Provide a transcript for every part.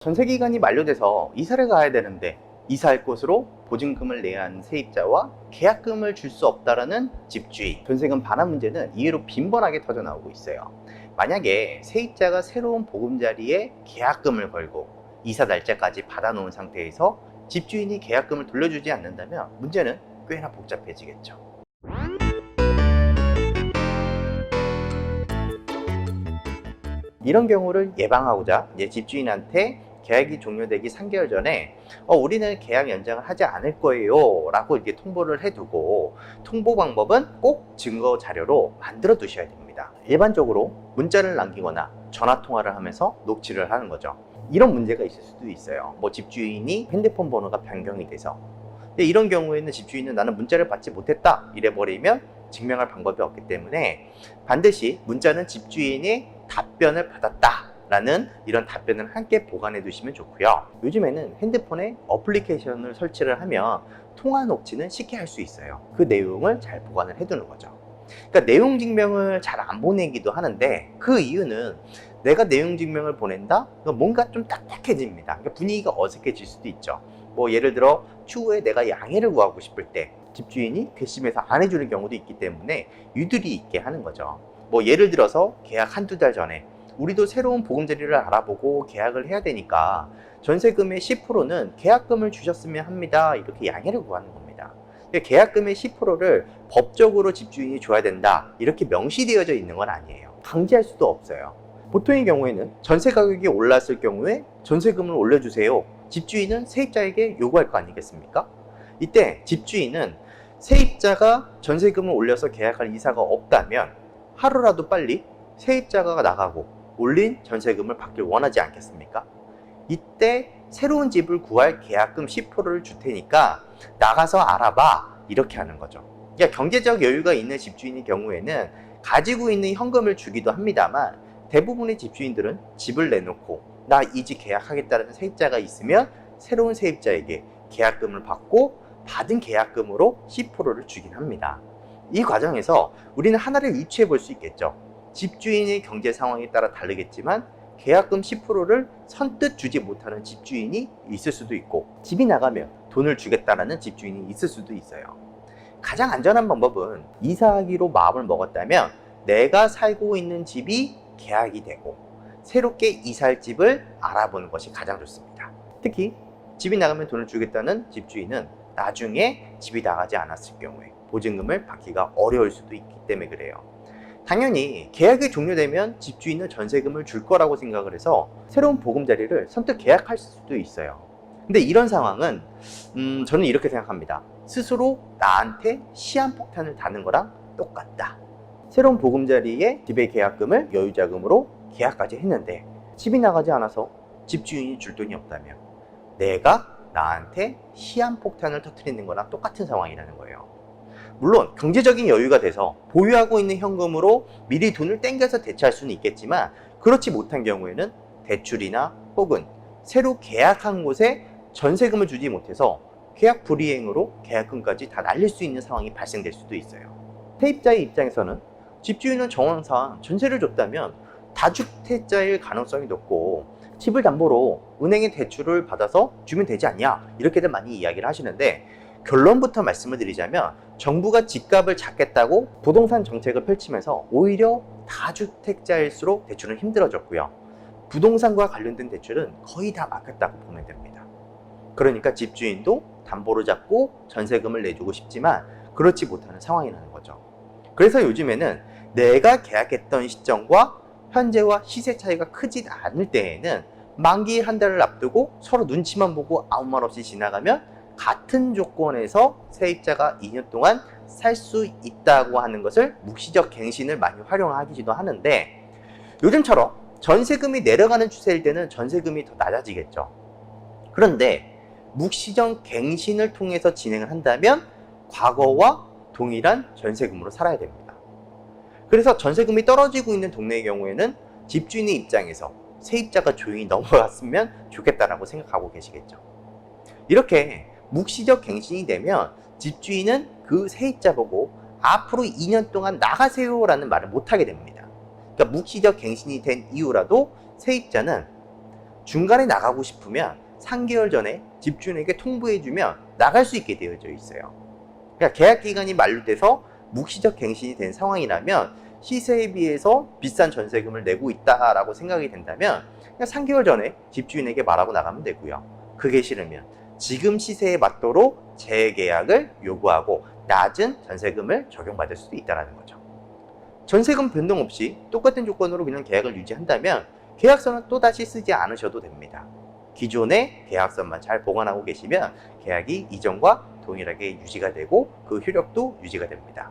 전세기간이 만료돼서 이사를 가야 되는데 이사할 곳으로 보증금을 내야 하는 세입자와 계약금을 줄 수 없다라는 집주인. 전세금 반환 문제는 이외로 빈번하게 터져 나오고 있어요. 만약에 세입자가 새로운 보금자리에 계약금을 걸고 이사 날짜까지 받아놓은 상태에서 집주인이 계약금을 돌려주지 않는다면 문제는 꽤나 복잡해지겠죠. 이런 경우를 예방하고자 집주인한테 계약이 종료되기 3개월 전에 우리는 계약 연장을 하지 않을 거예요 라고 이렇게 통보를 해두고, 통보 방법은 꼭 증거 자료로 만들어 두셔야 됩니다. 일반적으로 문자를 남기거나 전화 통화를 하면서 녹취를 하는 거죠. 이런 문제가 있을 수도 있어요. 집주인이 핸드폰 번호가 변경이 돼서, 근데 이런 경우에는 집주인은 나는 문자를 받지 못했다 이래버리면 증명할 방법이 없기 때문에 반드시 문자는 집주인이 답변을 받았다 라는 이런 답변을 함께 보관해 두시면 좋고요. 요즘에는 핸드폰에 어플리케이션을 설치를 하면 통화 녹취는 쉽게 할 수 있어요. 그 내용을 잘 보관을 해 두는 거죠. 그러니까 내용 증명을 잘 안 보내기도 하는데, 그 이유는 내가 내용 증명을 보낸다? 뭔가 좀 딱딱해집니다. 그러니까 분위기가 어색해질 수도 있죠. 예를 들어 추후에 내가 양해를 구하고 싶을 때 집주인이 괘씸해서 안 해주는 경우도 있기 때문에 유두리 있게 하는 거죠. 예를 들어서 계약 한두 달 전에 우리도 새로운 보금자리를 알아보고 계약을 해야 되니까 전세금의 10%는 계약금을 주셨으면 합니다. 이렇게 양해를 구하는 겁니다. 계약금의 10%를 법적으로 집주인이 줘야 된다 이렇게 명시되어져 있는 건 아니에요. 강제할 수도 없어요. 보통의 경우에는 전세 가격이 올랐을 경우에 전세금을 올려주세요. 집주인은 세입자에게 요구할 거 아니겠습니까? 이때 집주인은 세입자가 전세금을 올려서 계약할 이사가 없다면 하루라도 빨리 세입자가 나가고 올린 전세금을 받길 원하지 않겠습니까? 이때 새로운 집을 구할 계약금 10%를 줄 테니까 나가서 알아봐 이렇게 하는 거죠. 그러니까 경제적 여유가 있는 집주인의 경우에는 가지고 있는 현금을 주기도 합니다만, 대부분의 집주인들은 집을 내놓고 나 이 집 계약하겠다는 세입자가 있으면 새로운 세입자에게 계약금을 받고 받은 계약금으로 10%를 주긴 합니다. 이 과정에서 우리는 하나를 유추해 볼 수 있겠죠. 집주인의 경제 상황에 따라 다르겠지만 계약금 10%를 선뜻 주지 못하는 집주인이 있을 수도 있고, 집이 나가면 돈을 주겠다라는 집주인이 있을 수도 있어요. 가장 안전한 방법은 이사하기로 마음을 먹었다면 내가 살고 있는 집이 계약이 되고 새롭게 이사할 집을 알아보는 것이 가장 좋습니다. 특히 집이 나가면 돈을 주겠다는 집주인은 나중에 집이 나가지 않았을 경우에 보증금을 받기가 어려울 수도 있기 때문에 그래요. 당연히 계약이 종료되면 집주인은 전세금을 줄 거라고 생각을 해서 새로운 보금자리를 선뜻 계약할 수도 있어요. 근데 이런 상황은 저는 이렇게 생각합니다. 스스로 나한테 시한폭탄을 다는 거랑 똑같다. 새로운 보금자리에 집의 계약금을 여유자금으로 계약까지 했는데 집이 나가지 않아서 집주인이 줄 돈이 없다면 내가 나한테 시한폭탄을 터뜨리는 거랑 똑같은 상황이라는 거예요. 물론 경제적인 여유가 돼서 보유하고 있는 현금으로 미리 돈을 땡겨서 대체할 수는 있겠지만, 그렇지 못한 경우에는 대출이나 혹은 새로 계약한 곳에 전세금을 주지 못해서 계약 불이행으로 계약금까지 다 날릴 수 있는 상황이 발생될 수도 있어요. 세입자의 입장에서는 집주인은 정황상 전세를 줬다면 다주택자일 가능성이 높고 집을 담보로 은행에 대출을 받아서 주면 되지 않냐 이렇게들 많이 이야기를 하시는데, 결론부터 말씀을 드리자면 정부가 집값을 잡겠다고 부동산 정책을 펼치면서 오히려 다주택자일수록 대출은 힘들어졌고요. 부동산과 관련된 대출은 거의 다 막혔다고 보면 됩니다. 그러니까 집주인도 담보로 잡고 전세금을 내주고 싶지만 그렇지 못하는 상황이라는 거죠. 그래서 요즘에는 내가 계약했던 시점과 현재와 시세 차이가 크지 않을 때에는 만기 한 달을 앞두고 서로 눈치만 보고 아무 말 없이 지나가면 같은 조건에서 세입자가 2년 동안 살 수 있다고 하는 것을 묵시적 갱신을 많이 활용하기도 하는데, 요즘처럼 전세금이 내려가는 추세일 때는 전세금이 더 낮아지겠죠. 그런데 묵시적 갱신을 통해서 진행을 한다면 과거와 동일한 전세금으로 살아야 됩니다. 그래서 전세금이 떨어지고 있는 동네의 경우에는 집주인의 입장에서 세입자가 조용히 넘어갔으면 좋겠다라고 생각하고 계시겠죠. 이렇게 묵시적 갱신이 되면 집주인은 그 세입자 보고 앞으로 2년 동안 나가세요 라는 말을 못하게 됩니다. 그러니까 묵시적 갱신이 된 이후라도 세입자는 중간에 나가고 싶으면 3개월 전에 집주인에게 통보해주면 나갈 수 있게 되어져 있어요. 그러니까 계약 기간이 만료돼서 묵시적 갱신이 된 상황이라면 시세에 비해서 비싼 전세금을 내고 있다라고 생각이 된다면 그냥 3개월 전에 집주인에게 말하고 나가면 되고요. 그게 싫으면 지금 시세에 맞도록 재계약을 요구하고 낮은 전세금을 적용받을 수도 있다는 거죠. 전세금 변동 없이 똑같은 조건으로 그냥 계약을 유지한다면 계약서는 또다시 쓰지 않으셔도 됩니다. 기존의 계약서만 잘 보관하고 계시면 계약이 이전과 동일하게 유지가 되고 그 효력도 유지가 됩니다.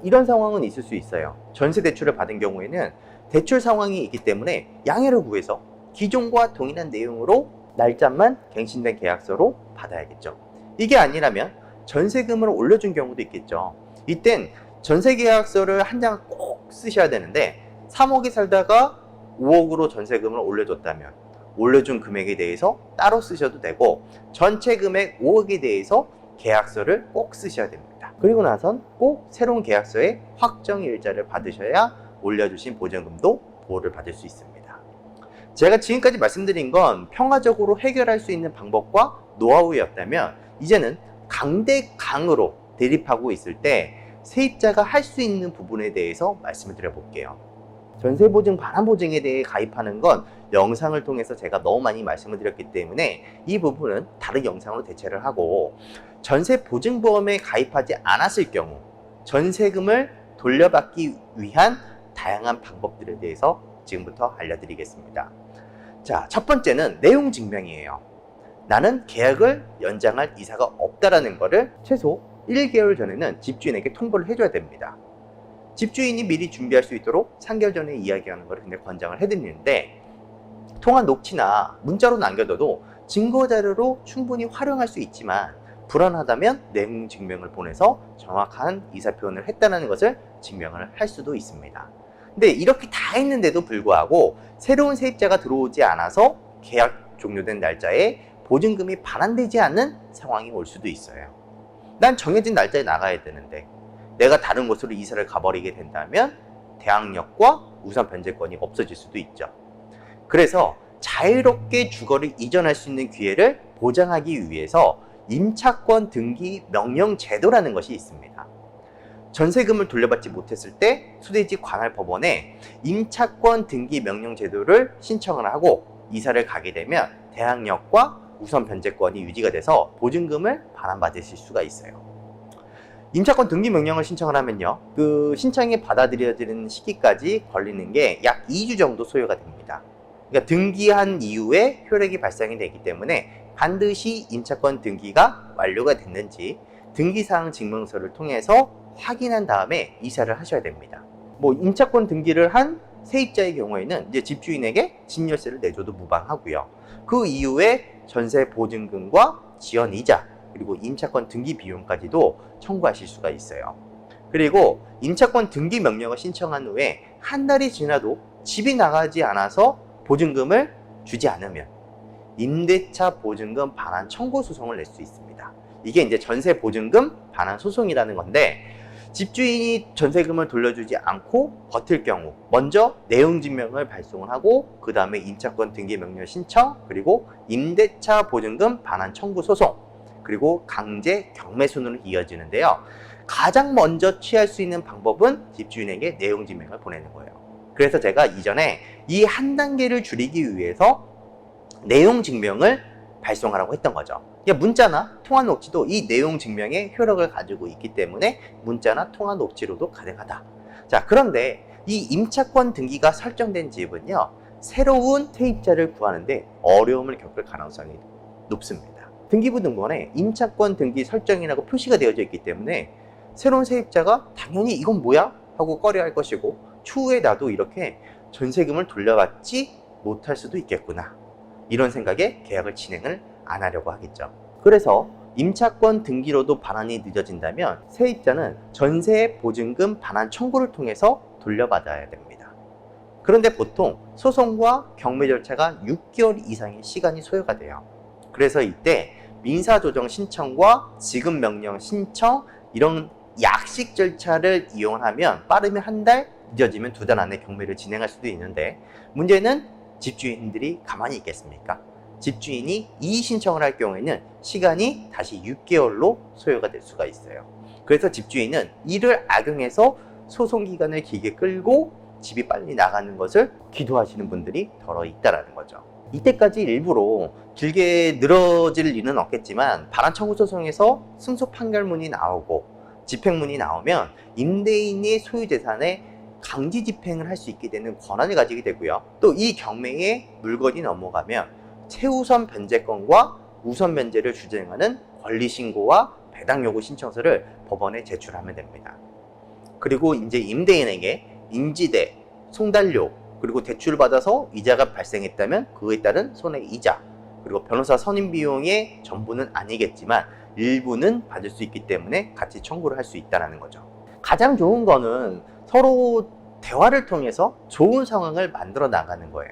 이런 상황은 있을 수 있어요. 전세 대출을 받은 경우에는 대출 상황이 있기 때문에 양해를 구해서 기존과 동일한 내용으로 날짜만 갱신된 계약서로 받아야겠죠. 이게 아니라면 전세금을 올려준 경우도 있겠죠. 이땐 전세 계약서를 한 장 꼭 쓰셔야 되는데 3억에 살다가 5억으로 전세금을 올려줬다면 올려준 금액에 대해서 따로 쓰셔도 되고 전체 금액 5억에 대해서 계약서를 꼭 쓰셔야 됩니다. 그리고 나선 꼭 새로운 계약서에 확정일자를 받으셔야 올려주신 보증금도 보호를 받을 수 있습니다. 제가 지금까지 말씀드린 건 평화적으로 해결할 수 있는 방법과 노하우였다면 이제는 강대강으로 대립하고 있을 때 세입자가 할 수 있는 부분에 대해서 말씀을 드려볼게요. 전세보증 반환보증에 대해 가입하는 건 영상을 통해서 제가 너무 많이 말씀을 드렸기 때문에 이 부분은 다른 영상으로 대체를 하고 전세보증보험에 가입하지 않았을 경우 전세금을 돌려받기 위한 다양한 방법들에 대해서 지금부터 알려드리겠습니다. 자, 첫 번째는 내용 증명이에요. 나는 계약을 연장할 의사가 없다라는 것을 최소 1개월 전에는 집주인에게 통보를 해줘야 됩니다. 집주인이 미리 준비할 수 있도록 3개월 전에 이야기하는 것을 굉장히 권장을 해드리는데 통화 녹취나 문자로 남겨둬도 증거자료로 충분히 활용할 수 있지만 불안하다면 내용 증명을 보내서 정확한 의사표현을 했다는 것을 증명을 할 수도 있습니다. 근데 이렇게 다 했는데도 불구하고 새로운 세입자가 들어오지 않아서 계약 종료된 날짜에 보증금이 반환되지 않는 상황이 올 수도 있어요. 난 정해진 날짜에 나가야 되는데 내가 다른 곳으로 이사를 가버리게 된다면 대항력과 우선 변제권이 없어질 수도 있죠. 그래서 자유롭게 주거를 이전할 수 있는 기회를 보장하기 위해서 임차권 등기 명령 제도라는 것이 있습니다. 전세금을 돌려받지 못했을 때 수대지 관할법원에 임차권 등기 명령 제도를 신청을 하고 이사를 가게 되면 대항력과 우선 변제권이 유지가 돼서 보증금을 반환받으실 수가 있어요. 임차권 등기 명령을 신청을 하면요, 그 신청이 받아들여지는 시기까지 걸리는 게 약 2주 정도 소요가 됩니다. 그러니까 등기한 이후에 효력이 발생이 되기 때문에 반드시 임차권 등기가 완료가 됐는지 등기사항 증명서를 통해서 확인한 다음에 이사를 하셔야 됩니다. 뭐 임차권 등기를 한 세입자의 경우에는 이제 집주인에게 진열세를 내줘도 무방하고요. 그 이후에 전세 보증금과 지연 이자 그리고 임차권 등기 비용까지도 청구하실 수가 있어요. 그리고 임차권 등기 명령을 신청한 후에 한 달이 지나도 집이 나가지 않아서 보증금을 주지 않으면 임대차 보증금 반환 청구 소송을 낼 수 있습니다. 이게 이제 전세 보증금 반환 소송이라는 건데 집주인이 전세금을 돌려주지 않고 버틸 경우 먼저 내용 증명을 발송을 하고 그 다음에 임차권 등기 명령 신청 그리고 임대차 보증금 반환 청구 소송 그리고 강제 경매순으로 이어지는데요. 가장 먼저 취할 수 있는 방법은 집주인에게 내용 증명을 보내는 거예요. 그래서 제가 이전에 이 한 단계를 줄이기 위해서 내용 증명을 발송하라고 했던 거죠. 문자나 통화 녹취도 이 내용 증명의 효력을 가지고 있기 때문에 문자나 통화 녹취로도 가능하다. 자, 그런데 이 임차권 등기가 설정된 집은요, 새로운 세입자를 구하는데 어려움을 겪을 가능성이 높습니다. 등기부등본에 임차권 등기 설정이라고 표시가 되어져 있기 때문에 새로운 세입자가 당연히 이건 뭐야? 하고 꺼려할 것이고 추후에 나도 이렇게 전세금을 돌려받지 못할 수도 있겠구나. 이런 생각에 계약을 진행을 안 하려고 하겠죠. 그래서 임차권 등기로도 반환이 늦어진다면 세입자는 전세 보증금 반환 청구를 통해서 돌려받아야 됩니다. 그런데 보통 소송과 경매 절차가 6개월 이상의 시간이 소요가 돼요. 그래서 이때 민사조정 신청과 지급 명령 신청 이런 약식 절차를 이용하면 빠르면 한 달, 늦어지면 2달 안에 경매를 진행할 수도 있는데 문제는 집주인들이 가만히 있겠습니까? 집주인이 이의 신청을 할 경우에는 시간이 다시 6개월로 소요가 될 수가 있어요. 그래서 집주인은 이를 악용해서 소송 기간을 길게 끌고 집이 빨리 나가는 것을 기도하시는 분들이 더러 있다라는 거죠. 이때까지 일부러 길게 늘어질 일은 없겠지만 반환 청구 소송에서 승소 판결문이 나오고 집행문이 나오면 임대인의 소유 재산에 강제 집행을 할 수 있게 되는 권한을 가지게 되고요. 또 이 경매에 물건이 넘어가면 최우선 변제권과 우선 변제를 주장하는 권리신고와 배당 요구 신청서를 법원에 제출하면 됩니다. 그리고 이제 임대인에게 인지대, 송달료, 그리고 대출을 받아서 이자가 발생했다면 그에 따른 손해 이자, 그리고 변호사 선임 비용의 전부는 아니겠지만 일부는 받을 수 있기 때문에 같이 청구를 할 수 있다는 거죠. 가장 좋은 거는 서로 대화를 통해서 좋은 상황을 만들어 나가는 거예요.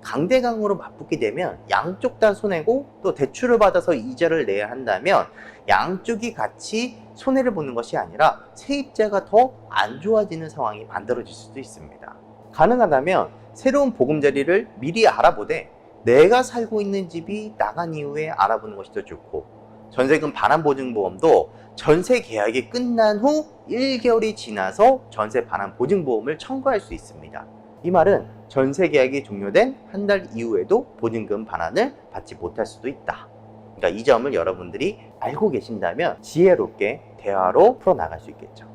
강대강으로 맞붙게 되면 양쪽 다 손해고, 또 대출을 받아서 이자를 내야 한다면 양쪽이 같이 손해를 보는 것이 아니라 세입자가 더 안 좋아지는 상황이 만들어질 수도 있습니다. 가능하다면 새로운 보금자리를 미리 알아보되 내가 살고 있는 집이 나간 이후에 알아보는 것이 더 좋고, 전세금 반환보증보험도 전세 계약이 끝난 후 1개월이 지나서 전세 반환보증보험을 청구할 수 있습니다. 이 말은 전세 계약이 종료된 한 달 이후에도 보증금 반환을 받지 못할 수도 있다. 그러니까 이 점을 여러분들이 알고 계신다면 지혜롭게 대화로 풀어나갈 수 있겠죠.